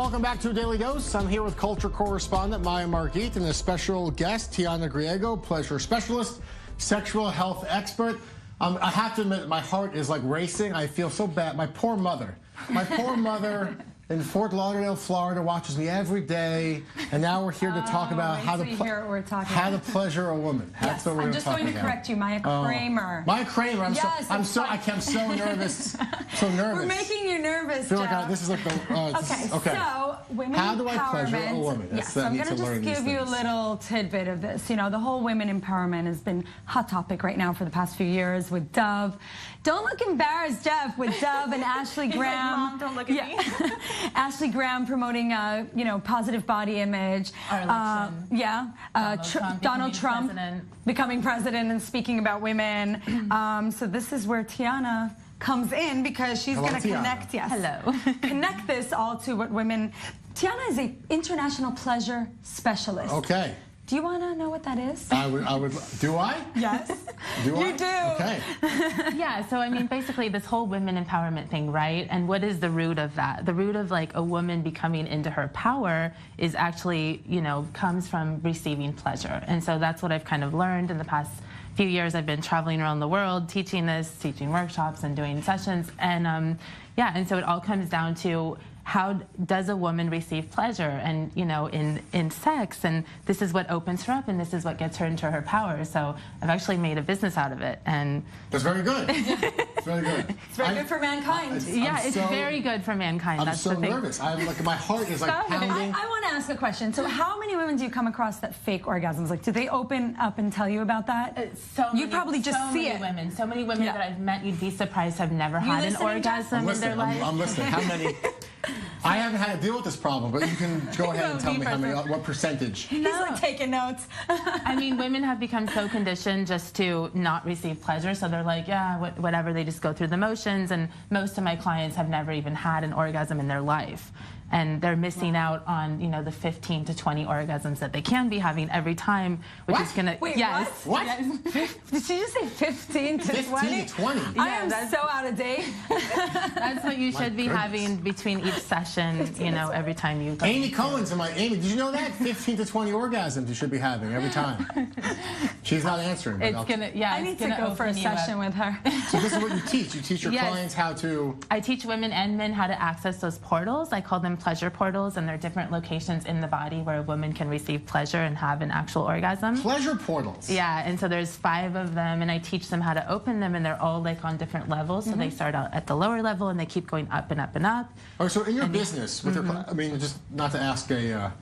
welcome back to Daily Dose. I'm here with culture correspondent Maya Margit and a special guest, Tiana Griego, pleasure specialist, sexual health expert. I have to admit, my heart is like racing. I feel so bad. My poor mother in Fort Lauderdale, Florida, watches me every day, and now we're here to talk about how to pleasure a woman. That's what we're I'm just going to correct you, Maya Kramer. Maya Kramer. I'm so nervous. So nervous. We're making you nervous. I feel like this is like the okay. So women how do I empowerment. pleasure a woman? Yes, I'm going to just give you a little tidbit of this. You know, the whole women empowerment has been a hot topic right now for the past few years with Dove. Don't look embarrassed, Jeff, with Dove and Ashley Graham. Mom, don't look at me. Ashley Graham promoting, you know, positive body image. Our election. Donald Trump becoming president and speaking about women. So this is where Tiana comes in because she's going to connect. Yes. Hello. Connect this all to what women. Tiana is an international pleasure specialist. Okay. Do you want to know what that is? I would. Do I? Yes. Do I? You do. Okay. Yeah, so I mean, basically this whole women empowerment thing, right? And what is the root of that? The root of like a woman becoming into her power is actually, you know, comes from receiving pleasure. And so that's what I've kind of learned in the past few years. I've been traveling around the world teaching workshops and doing sessions. And yeah, and so it all comes down to how does a woman receive pleasure and, you know, in sex, and this is what opens her up and this is what gets her into her power. So I've actually made a business out of it, and that's very good. It's very good. It's very good for mankind. It's very good for mankind. I'm so nervous. I'm like, my heart is like pounding. I want to ask a question. So how many women do you come across that fake orgasms? Like, do they open up and tell you about that? You probably just see it. So many women that I've met, you'd be surprised, have never had an orgasm in their life. I'm listening. How many? I haven't had to deal with this problem, but you can go ahead and tell me what percentage. He's like taking notes. I mean, women have become so conditioned just to not receive pleasure, so they're like, yeah, whatever, they just go through the motions, and most of my clients have never even had an orgasm in their life. And they're missing out on, you know, the 15 to 20 orgasms that they can be having every time, which is gonna. Wait, yes. What? Did she just say 15 to 20? 15 to 20. I am so out of date. That's what you should be having between each session, you know, every time you go. Amy Cohen's in my Amy. Did you know that 15 to 20 orgasms you should be having every time? She's not answering. It's gonna. Yeah, I need to go for a session with her. So this is what you teach. You teach your clients how to. I teach women and men how to access those portals. I call them pleasure portals, and they're different locations in the body where a woman can receive pleasure and have an actual orgasm. Pleasure portals. Yeah, and so there's 5 of them, and I teach them how to open them, and they're all like on different levels. So they start out at the lower level, and they keep going up and up and up. Oh, so in your business, with your, I mean, just not to ask a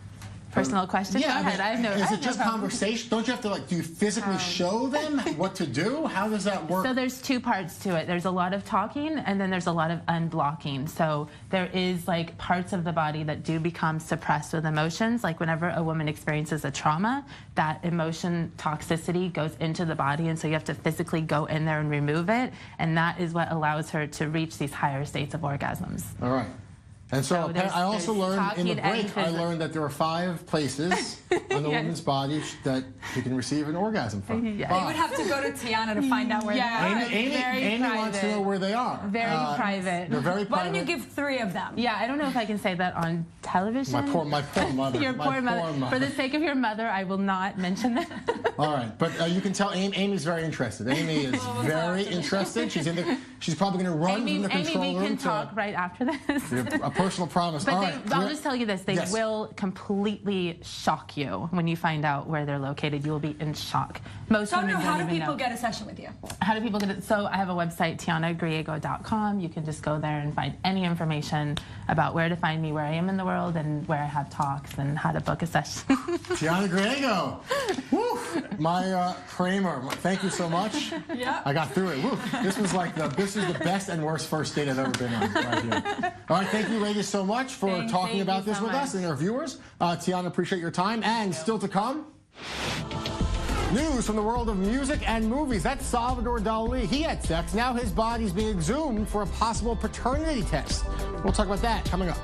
personal question. Yeah, Go ahead. I have no. Is it just conversation? Don't you have to like? Do you physically show them what to do? How does that work? So there's 2 parts to it. There's a lot of talking, and then there's a lot of unblocking. So there is like parts of the body that do become suppressed with emotions. Like whenever a woman experiences a trauma, that emotion toxicity goes into the body, and so you have to physically go in there and remove it, and that is what allows her to reach these higher states of orgasms. All right. And so I also learned in the break, I learned that there are 5 places on the woman's body that you can receive an orgasm from. Yeah. They would have to go to Tiana to find out where they are. Amy wants to know where they are. Very private. They're very private. Why don't you give 3 of them? Yeah, I don't know if I can say that on television. My poor mother. Your poor mother. For the sake of your mother, I will not mention that. All right, but you can tell Amy's very interested. Amy is very interested. She's in the. She's probably going to run from the control room. Amy, we can talk right after this. A personal promise. But all right. I'll just tell you this: they will completely shock you when you find out where they're located. You will be in shock. Most women don't even know. How do people get a session with you? How do people get it? So I have a website, tianagriego.com. You can just go there and find any information about where to find me, where I am in the world, and where I have talks, and how to book a session. Tiana Griego. Woo! My Kramer. Thank you so much. Yeah. I got through it. Woo! This was like this is the best and worst first date I've ever been on. Right here. All right, thank you, ladies, so much for talking about this with us and our viewers. Tiana, appreciate your time. And still to come, news from the world of music and movies. That's Salvador Dali. He had sex. Now his body's being exhumed for a possible paternity test. We'll talk about that coming up.